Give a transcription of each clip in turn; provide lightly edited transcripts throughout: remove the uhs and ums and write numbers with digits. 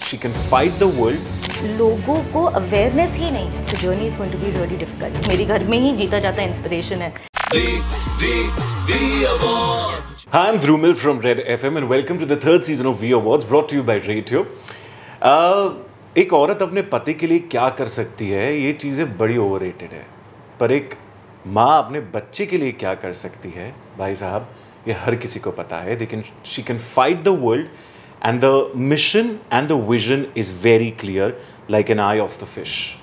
she can fight the world. लोगों को awareness ही नहीं है. The journey is going to be really difficult. मेरे घर में ही जीता जाता इंस्पिरेशन है. Hi, I'm Dhrumil from Red FM and welcome to the third season of V Awards brought to you by Radio. एक औरत अपने पति के लिए क्या कर सकती है, ये चीज़ें बड़ी ओवररेटेड है. पर एक माँ अपने बच्चे के लिए क्या कर सकती है, भाई साहब, ये हर किसी को पता है. She can fight the world and the mission and the vision is very clear, like an eye of the fish.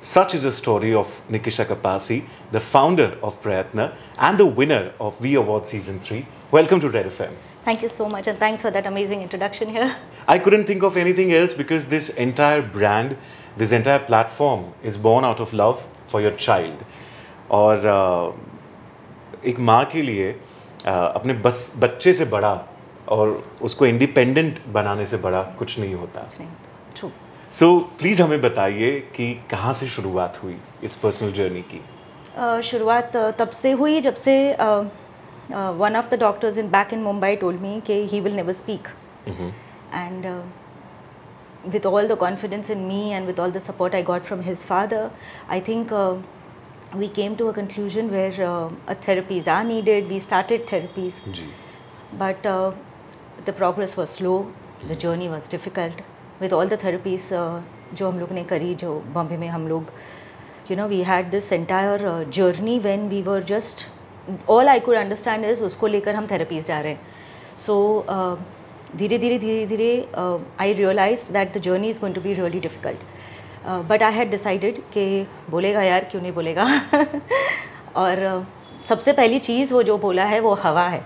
Such is the story of Nikisha Kapasi, the founder of Prayatna and the winner of V Awards Season 3. Welcome to Red FM. Thank you so much and thanks for that amazing introduction here. I couldn't think of anything else because this entire brand, this entire platform is born out of love for your child. और एक माँ के लिए अपने बच्चे से बड़ा और उसको इंडिपेंडेंट बनाने से बड़ा कुछ नहीं होता. True. So प्लीज़ हमें बताइए कि कहाँ से शुरुआत हुई इस पर्सनल जर्नी की. शुरुआत तब से हुई जब से one of the doctors back in Mumbai told me कि he will never speak. And with all the confidence in me and with all the support I got from his father, I think we came to a conclusion where therapies are needed. We started therapies. But the progress was slow. The journey was difficult. With all the therapies जो हम लोग ने करी, जो बॉम्बे में हम लोग, we had this entire journey when we were just, all I could understand is उसको लेकर हम therapies जा रहे हैं. So धीरे धीरे I realized that the journey is going to be really difficult. But I had decided कि बोलेगा यार, क्यों नहीं बोलेगा. और सबसे पहली चीज़ वो जो बोला है वो हवा है.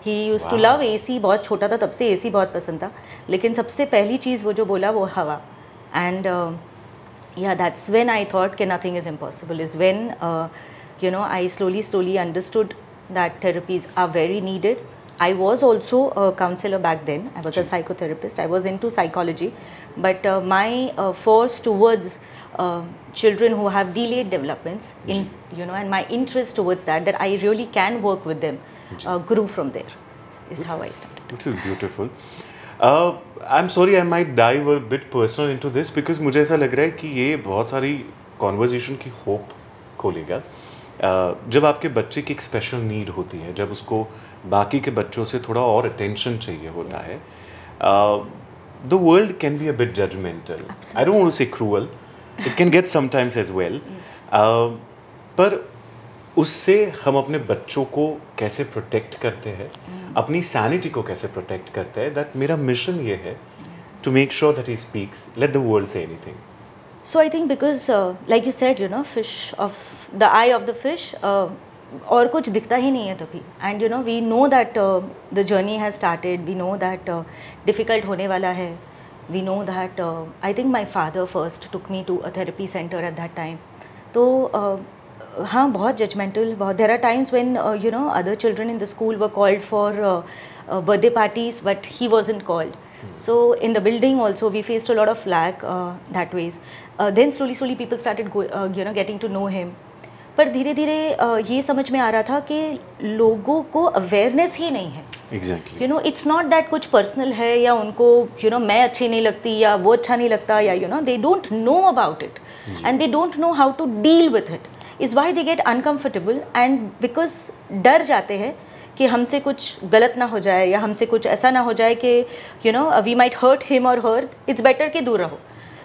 He used to love AC, बहुत छोटा था तब से AC बहुत पसंद था, लेकिन सबसे पहली चीज़ वो जो बोला वो हवा. And yeah, that's when I thought कि nothing is impossible. Is when I slowly understood that therapies are very needed. I was also a counselor back then. I was a psychotherapist. I was into psychology, but my force towards children who have delayed developments, and my interest towards that I really can work with them, grew from there. Is how I started. Which is beautiful. I'm sorry, I might dive a bit personal into this because मुझे ऐसा लग रहा है कि ये बहुत सारी conversation की hope खोलेगा. जब आपके बच्चे की एक स्पेशल नीड होती है, जब उसको बाकी के बच्चों से थोड़ा और अटेंशन चाहिए होता है, the world can be a bit judgmental. I don't want to say cruel, it can get sometimes as well. पर उससे हम अपने बच्चों को कैसे प्रोटेक्ट करते हैं, अपनी सैनिटी को कैसे प्रोटेक्ट करते हैं, दैट मेरा मिशन ये है, to make sure that he speaks, let the world say anything. So I think because like you said, fish of the eye of the fish, और कुछ दिखता ही नहीं है तभी. And we know that the journey has started. We know that difficult होने वाला है. We know that I think my father first took me to a therapy center at that time. तो हाँ, बहुत judgmental. बहुत, there are times when other children in the school were called for birthday parties, but he wasn't called. So in the building also we faced a lot of flack that ways. Then slowly people started getting to know him. पर धीरे धीरे ये समझ में आ रहा था कि लोगों को अवेयरनेस ही नहीं है. Exactly. It's not that कुछ पर्सनल है या उनको मैं अच्छी नहीं लगती या वो अच्छा नहीं लगता या they don't know about it and they don't know how to deal with it. Is why they get uncomfortable and because डर जाते हैं कि हमसे कुछ गलत ना हो जाए या हमसे कुछ ऐसा ना हो जाए कि we might hurt him or her. It's better कि दूर रहो.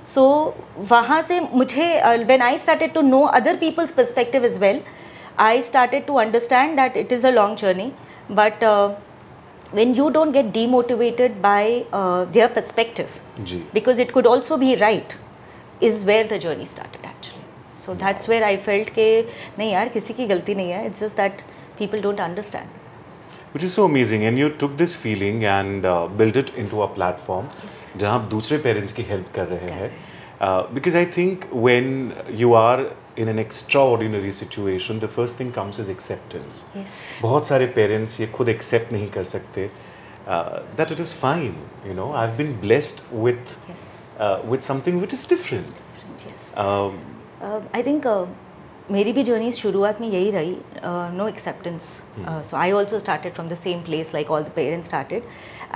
So वहाँ से मुझे when I started to know other people's perspective as well, I started to understand that it is a long journey. But when you don't get demotivated by their perspective, because it could also be right, is where the journey started actually. So that's where I felt कि नहीं यार, किसी की गलती नहीं है. It's just that people don't understand. Which is so amazing, and you took this feeling and built it into a platform जहाँ आप दूसरे parents की help कर रहे हैं. Because I think when you are in an extraordinary situation, the first thing comes is acceptance. Yes. बहुत सारे parents ये खुद accept नहीं कर सकते that it is fine. I've been blessed with something which is different. Yes. I think मेरी भी journey शुरुआत में यही रही, no acceptance. So I also started from the same place like all the parents started.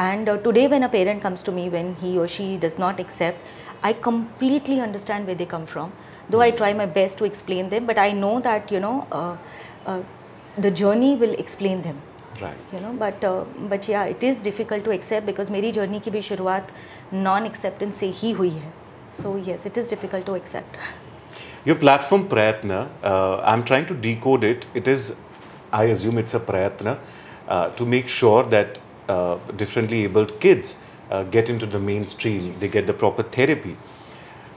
And today when a parent comes to me, when he or she does not accept, I completely understand where they come from, though I try my best to explain them, but I know that the journey will explain them, right. but yeah, it is difficult to accept because मेरी journey की भी शुरुआत non acceptance से ही हुई है. So yes, it is difficult to accept. Your platform Prayatna, I'm trying to decode it. It is, I assume it's a Prayatna to make sure that differently abled kids get into the mainstream, they get the proper therapy.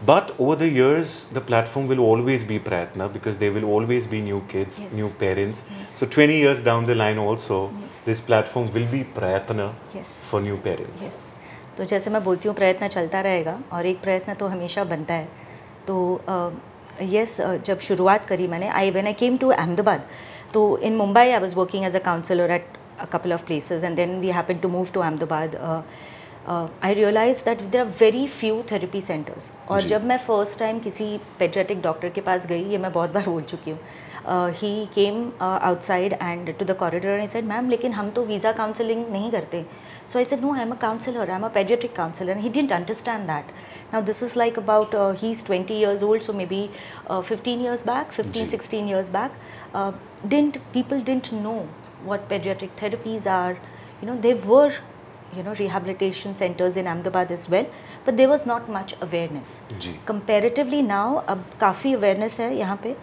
But over the years, the platform will always be Prayatna because there will always be new kids, new parents. So 20 years down the line also, this platform will be Prayatna for new parents. तो जैसे मैं बोलती हूँ प्रयत्न चलता रहेगा और एक प्रयत्न तो हमेशा बनता है. तो जब शुरुआत करी मैंने, when I came to Ahmedabad, तो in Mumbai I was working as a counselor at a couple of places, and then we happened to move to Ahmedabad. I realized that there are very few therapy centers. और जब मैं first time किसी pediatric doctor के पास गई, ये मैं बहुत बार बोल चुकी हूँ, he came outside and to the corridor and he said, "Ma'am, लेकिन हम तो visa counseling नहीं करते." So I said, "No, I'm a counselor. I'm a pediatric counselor." And he didn't understand that. Now this is like about he's 20 years old, so maybe 15 years back, 15, 16 years back, people didn't know what pediatric therapies are. There were rehabilitation centers in Ahmedabad as well, but there was not much awareness. Comparatively now अब काफ़ी awareness है यहाँ पे.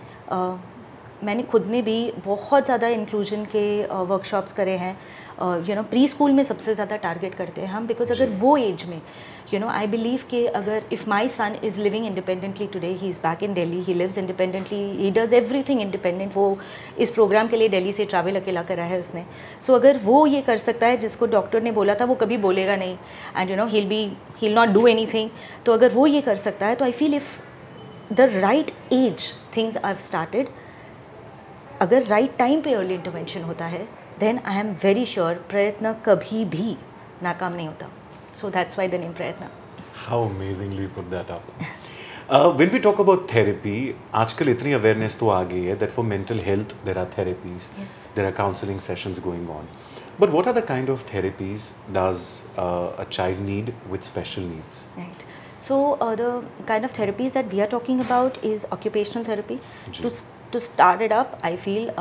मैंने खुद ने भी बहुत ज़्यादा इंक्लूजन के वर्कशॉप्स करे हैं. प्री स्कूल में सबसे ज़्यादा टारगेट करते हैं हम, बिकॉज अगर वो एज में आई बिलीव कि अगर if my son is living independently today, he is back in Delhi, he lives independently, he does everything independent. वो इस प्रोग्राम के लिए दिल्ली से ट्रैवल अकेला करा है उसने. सो अगर वो ये कर सकता है जिसको डॉक्टर ने बोला था वो कभी बोलेगा नहीं, and he'll not do anything. तो अगर वो ये कर सकता है, तो I feel if the right age things are started, अगर राइट टाइम पे अर्ली इंटरवेंशन होता है, then I am very sure प्रयत्न कभी भी नाकाम नहीं होता. So that's why the name प्रयत्न. How amazingly you put that up. When we talk about therapy, आजकल इतनी awareness तो आ गई है that for mental health there are therapies, there are counseling sessions going on. But what are the kind of therapies does a child need with special needs? Right. So the kind of therapies that we are talking about is occupational therapy. To start it up, I feel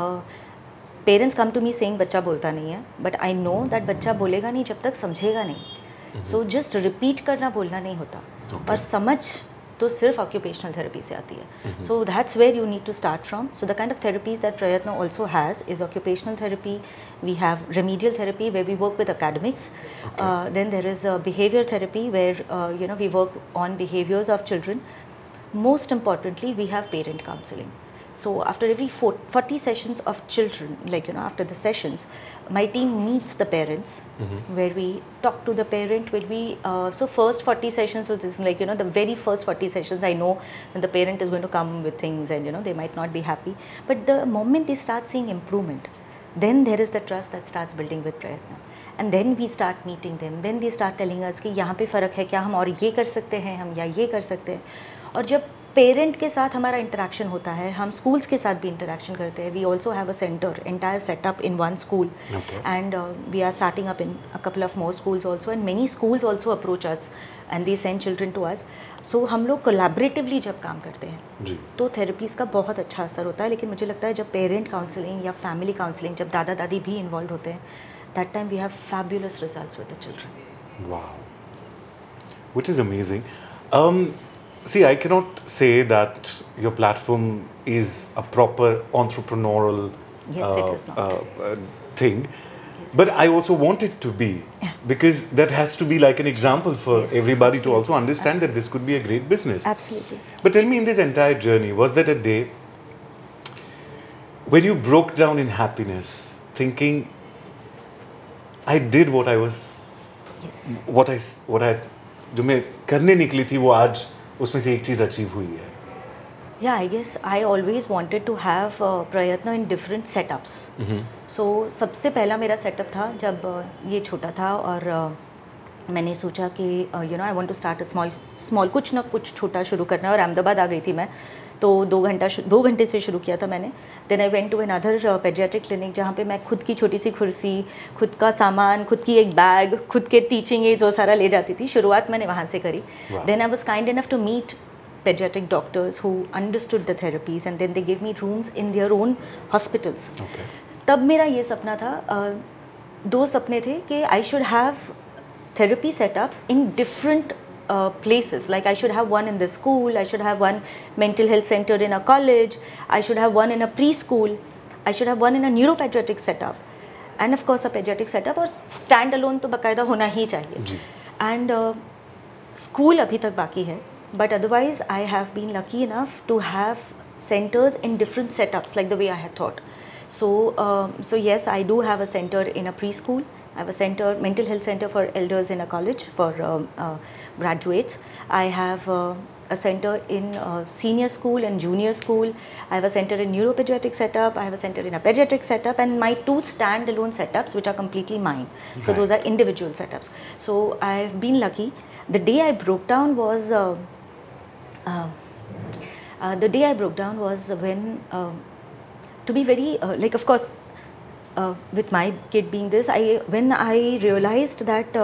parents come to me saying बच्चा बोलता नहीं है, but I know that बच्चा बोलेगा नहीं जब तक समझेगा नहीं. सो जस्ट रिपीट करना बोलना नहीं होता. और समझ तो सिर्फ ऑक्यूपेशनल थेरेपी से आती है. So that's where you need to start from. So the kind of therapies that Prayatna also has is occupational therapy. We have remedial therapy where we work with academics. Then there is behavior therapy where we work on behaviors of children. Most importantly, we have parent counseling. So after every 40 sessions of children, after the sessions, my team meets the parents, where we talk to the parent. So first 40 sessions, so this is the very first 40 sessions, I know that the parent is going to come with things and they might not be happy. But the moment they start seeing improvement, then there is the trust that starts building with Prayatna. And then we start meeting them. Then they start telling us कि यहाँ पे फ़र्क है क्या, हम और ये कर सकते हैं, हम या ये कर सकते हैं. और जब पेरेंट के साथ हमारा इंटरेक्शन होता है, हम स्कूल्स के साथ भी इंटरेक्शन करते हैं. We also have a centre, entire setup in one school, and we are starting up in a couple of more schools also, and many schools also approach us and they send children to us. So हम लोग collaboratively जब काम करते हैं तो therapies का बहुत अच्छा असर होता है. लेकिन मुझे लगता है जब पेरेंट काउंसलिंग या फैमिली काउंसलिंग, जब दादा दादी भी इन्वॉल्व होते हैं, that time we have fabulous results with the children. Wow, which is amazing. See, I cannot say that your platform is a proper entrepreneurial it is not. Thing, but I also want it to be, because that has to be like an example for everybody to also understand that this could be a great business. Absolutely. But tell me, in this entire journey, was there a day when you broke down in happiness, thinking, I did what I was, what I जो मैं करने निकली थी वो आज उसमें से एक चीज़ अचीव हुई है. Yeah, I guess I always wanted to have प्रयत्न in different setups. So सबसे पहला मेरा सेटअप था जब ये छोटा था, और मैंने सोचा कि I want to start a small कुछ ना कुछ छोटा शुरू करना है, और अहमदाबाद आ गई थी मैं. तो 2 घंटे से शुरू किया था मैंने. Then I went to another paediatric clinic जहाँ पे मैं खुद की छोटी सी कुर्सी, खुद का सामान, खुद की एक बैग, खुद के टीचिंग एड्स वो सारा ले जाती थी. शुरुआत मैंने वहाँ से करी. Then I was kind enough to meet pediatric doctors who understood the therapies and then they gave me rooms in their own hospitals. Okay. तब मेरा ये सपना था, 2 सपने थे कि I should have therapy setups in different places. Like I should have one in the school, I should have one mental health center in a college, I should have one in a preschool, I should have one in a neuropediatric setup, and of course a pediatric setup और stand alone तो बाकायदा होना ही चाहिए. And school अभी तक बाकी है. But otherwise, I have been lucky enough to have centers in different setups, like the way I had thought. So, so yes, I do have a center in a preschool. I have a center, mental health center for elders in a college for graduates. I have a center in senior school and junior school. I have a center in neuropediatric setup. I have a center in a pediatric setup, and my 2 standalone setups, which are completely mine. So those are individual setups. So I've been lucky. The day I broke down was. The day I broke down was when, to be very like, of course, with my kid being this, when I realized that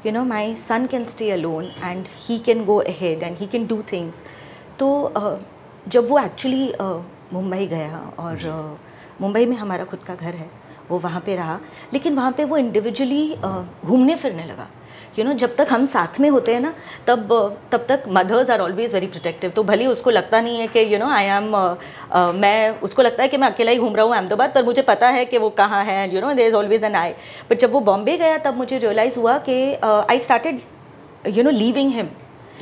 you know, my son can stay alone and he can go ahead and he can do things. तो जब वो actually Mumbai गया और मुंबई में हमारा खुद का घर है, वो वहाँ पे रहा, लेकिन वहाँ पे वो इंडिविजुअली घूमने फिरने लगा. यू नो, जब तक हम साथ में होते हैं ना, तब तक mothers are always very protective. तो भले उसको लगता नहीं है कि यू नो आई एम, मैं, उसको लगता है कि मैं अकेला ही घूम रहा हूँ अहमदाबाद, पर मुझे पता है कि वो कहाँ है. You know, there is always an eye. But जब वो बॉम्बे गया तब मुझे रियलाइज़ हुआ कि I started you know leaving him.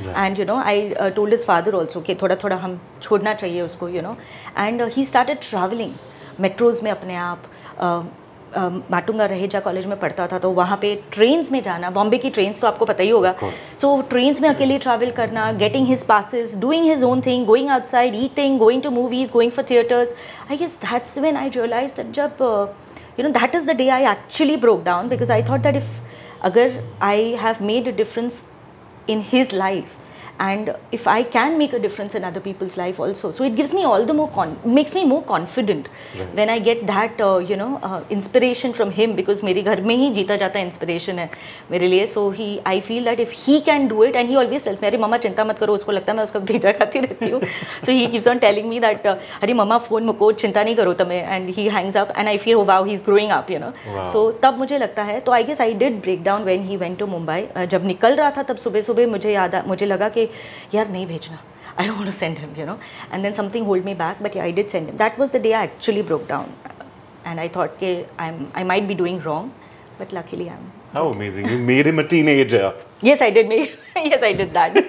And you know I told his father also कि थोड़ा थोड़ा हम छोड़ना चाहिए उसको. You know, and he started travelling metros में अपने आप. माटुंगा रहेजा कॉलेज में पढ़ता था, तो वहाँ पे ट्रेन्स में जाना, बॉम्बे की ट्रेन्स तो आपको पता ही होगा. सो ट्रेन्स में अकेले ट्रैवल करना, getting his passes, doing his own thing, going outside, eating, going to movies, going for theatres. I guess that's when I realize that जब you know that is the day I actually broke down, because I thought that if अगर I have made a difference in his life and if I can make a difference in other people's life also, so it gives me all the more makes me more confident when I get that you know inspiration from him, because मेरे घर में ही जीता जाता inspiration है मेरे लिए. So I feel that if he can do it, and he always tells me, अरे मम्मा चिंता मत करो, उसको लगता है मैं उसका भेजा खाती रहती हूँ. So he keeps on telling me that अरे मम्मा फ़ोन मुको, चिंता नहीं करो तुम्हें, and he hangs up and I feel oh wow he's growing up, you know. So तब मुझे लगता है, तो I guess I did break down when he went to Mumbai. जब निकल रहा था तब सुबह सुबह मुझे लगा कि यार नहीं भेजना, I don't want to send him, you know, and then something hold me back, but yeah, I did send him. That was the day I actually broke down, and I thought कि I might be doing wrong, but luckily I'm. How amazing! You made him a teenager. Yes, I did yes, I did that.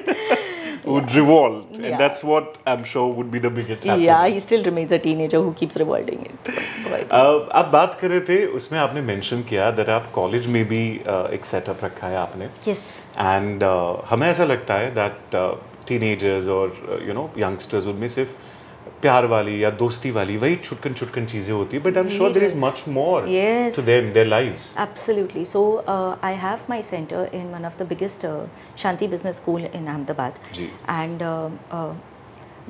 Would revolt, and that's what I'm sure would be the biggest happiness. Yeah, he still remains a teenager who keeps revolting it. आप बात कर रहे थे, उसमें आपने mention किया that आप college में भी एक सेटअप रखा है आपने. Yes. एंड हमें ऐसा लगता है दैट टीनेजर्स और यू नो यंगस्टर्स उनमें सिर्फ प्यार वाली या दोस्ती वाली वही छुटकन चीज़ें होती है, but I am sure there is much more to them, their lives. Absolutely. So I have my centre in one of the biggest Shanti business school in Ahmedabad. And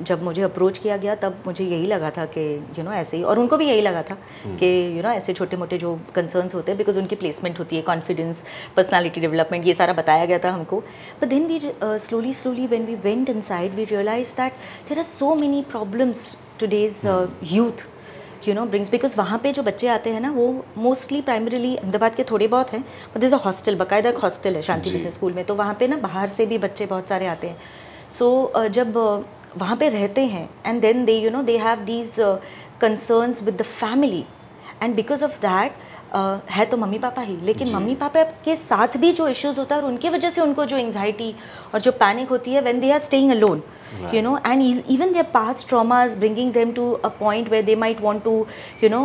जब मुझे अप्रोच किया गया तब मुझे यही लगा था कि यू नो ऐसे ही, और उनको भी यही लगा था कि यू नो ऐसे छोटे मोटे जो कंसर्न्स होते हैं, बिकॉज उनकी प्लेसमेंट होती है, कॉन्फिडेंस, पर्सनालिटी डेवलपमेंट, ये सारा बताया गया था हमको. But then we slowly when we went inside we realise that there are so many problems today's youth you know brings, because वहाँ पे जो बच्चे आते हैं ना वो मोस्टली प्राइमरीली अहमदाबाद के थोड़े बहुत हैं, but there is a hostel, बाकायदा एक हॉस्टल है शांति बिजनेस स्कूल में, तो वहाँ पे ना बाहर से भी बच्चे बहुत सारे आते हैं. सो जब वहाँ पे रहते हैं and then they you know they have these concerns with the family, and because of that है तो मम्मी पापा ही, लेकिन मम्मी पापा के साथ भी जो इश्यूज होता है और उनकी वजह से उनको जो एंग्जाइटी और जो पैनिक होती है when they are staying alone, you know, and even their past traumas bringing them to a point where they might want to you know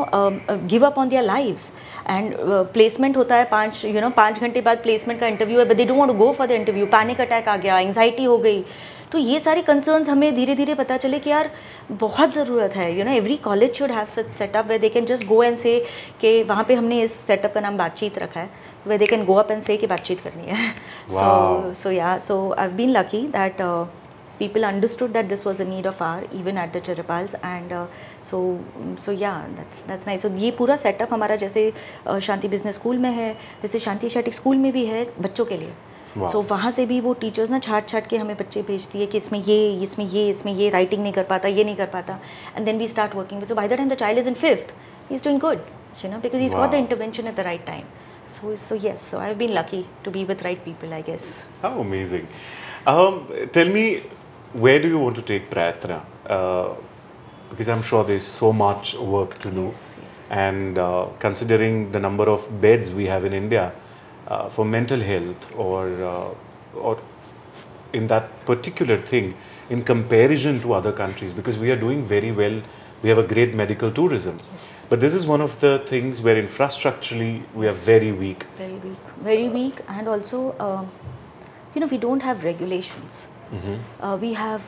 give up on their lives. And placement होता है 5 घंटे बाद placement का interview है, but they don't want to go for the interview, panic attack आ गया, anxiety हो गई. तो ये सारे कंसर्न्स हमें धीरे धीरे पता चले कि यार बहुत ज़रूरत है, you know every college should have such setup where they can just go and say कि वहाँ पे हमने इस सेटअप का नाम बातचीत रखा है, where they can go up and say कि बातचीत करनी है. So I have been lucky that people understood that this was a need of our even at the Chirapals, and so yeah, that's nice. So ये पूरा setup हमारा जैसे शांति business school में है, वैसे शांति एशियाटिक स्कूल में भी है बच्चों के लिए. सो वहाँ से भी वो टीचर्स ना छाट के हमें बच्चे भेजती है कि इसमें ये राइटिंग नहीं कर पाता, ये नहीं कर पाता, and then we start working. So by the time the child is in 5th, he is doing good, you know, because he's got the intervention at the right time. So yes, so I've been lucky to be with right people, I guess. How amazing. Tell me, where do you want to take Prayatna? Because I'm sure there's so much work to do. Yes. And considering the number of beds we have in India for mental health or in that particular thing in comparison to other countries, because we are doing very well, we have a great medical tourism. Yes. But this is one of the things where infrastructurally we are very weak. Very weak, and also, you know, we don't have regulations. We have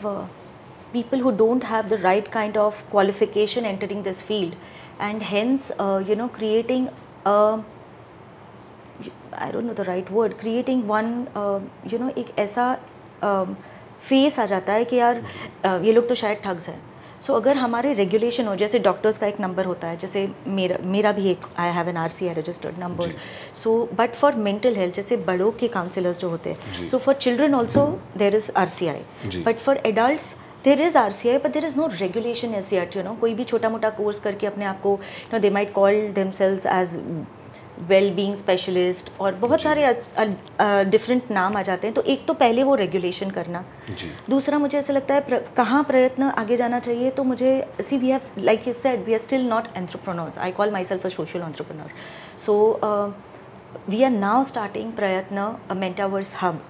people who don't have the right kind of qualification entering this field, and hence, you know, creating I don't know the right word, creating one, you know, एक ऐसा face आ जाता है कि यार ये लोग तो शायद ठग्स हैं. सो अगर हमारे रेगुलेशन हो, जैसे डॉक्टर्स का एक नंबर होता है, जैसे मेरा भी एक, I have an RCI registered number. So but for mental health, जैसे बड़ों के काउंसलर्स जो होते हैं, so for children also there is RCI, but for adults there is RCI, but there is no regulation as yet. You know, कोई भी छोटा मोटा कोर्स करके अपने आप को, you know, they might call themselves as well being specialist, और बहुत सारे डिफरेंट नाम आ जाते हैं. तो एक तो पहले वो रेगुलेशन करना. दूसरा, मुझे ऐसा लगता है कहाँ प्रयत्न आगे जाना चाहिए. तो मुझे see we have, like you said, we are still not entrepreneurs. I call myself a social entrepreneur. So we are now starting Prayatna, a metaverse hub,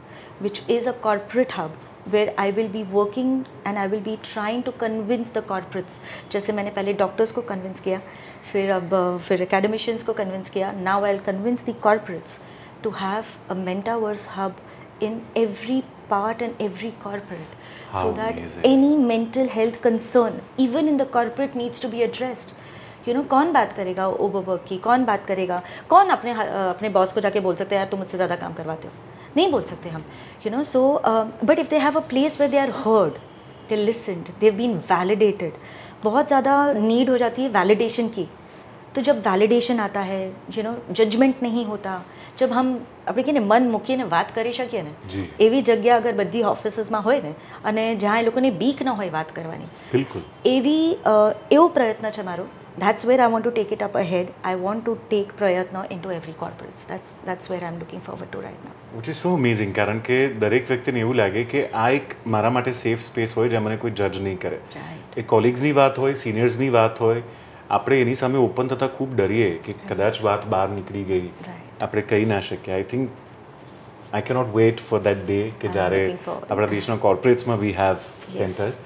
which is a corporate hub where I will be working and I will be trying to convince the corporates. जैसे मैंने पहले doctors को convince किया, फिर academicians को convince किया. Now I'll convince the corporates to have a Mentaverse hub in every part and every corporate. How so that amazing. any mental health concern even in the corporate needs to be addressed. You know, कौन बात करेगा overwork की, कौन बात करेगा, कौन अपने boss को जाके बोल सकते हैं यार तुम मुझसे ज़्यादा काम करवाते हो, नहीं बोल सकते हम. You know, so but if they have a place where they are heard, they listened, they have been validated. बहुत ज़्यादा नीड हो जाती है वैलिडेशन की. तो जब वैलिडेशन आता है, यू नो, जजमेंट नहीं होता, जब हम આપણે કે મન મૂકીને વાત કરી શકીએ ને, એવી જગ્યા અગર બધી ઓફિસીસમાં હોય ને, અને જ્યાં એ લોકોને બીક ન હોય વાત કરવાની, બિલકુલ એવો પ્રયત્ન છે મારો. That's where I want to take it up ahead. I want to take Prayatna into every corporates. That's where I'm looking forward to right now. Which is so amazing, કારણ કે દરેક વ્યક્તિને એવું લાગે કે આ એક મારા માટે સેફ સ્પેસ હોય જ્યાં મને કોઈ જજ નહીં કરે. એ કોલિગ્સની વાત હોય, સિનિયર્સની વાત હોય, આપણે એની સામે ઓપન થતાં ખૂબ ડરીએ કે કદાચ વાત બહાર નીકળી ગઈ, આપણે કહી ના શકીએ. I think I cannot wait for that day કે જ્યારે આપણા દેશના કોર્પોરેટ્સમાં we have centers,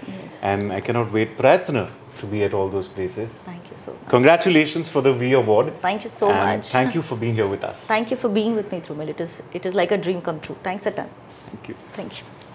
and I cannot wait Prayatna to be at all those places. Thank you so much. Congratulations for the V Award. Thank you so much. Thank you for being here with us. Thank you for being with me, Dhrumil. It is like a dream come true. Thanks a ton. Thank you. Thank you.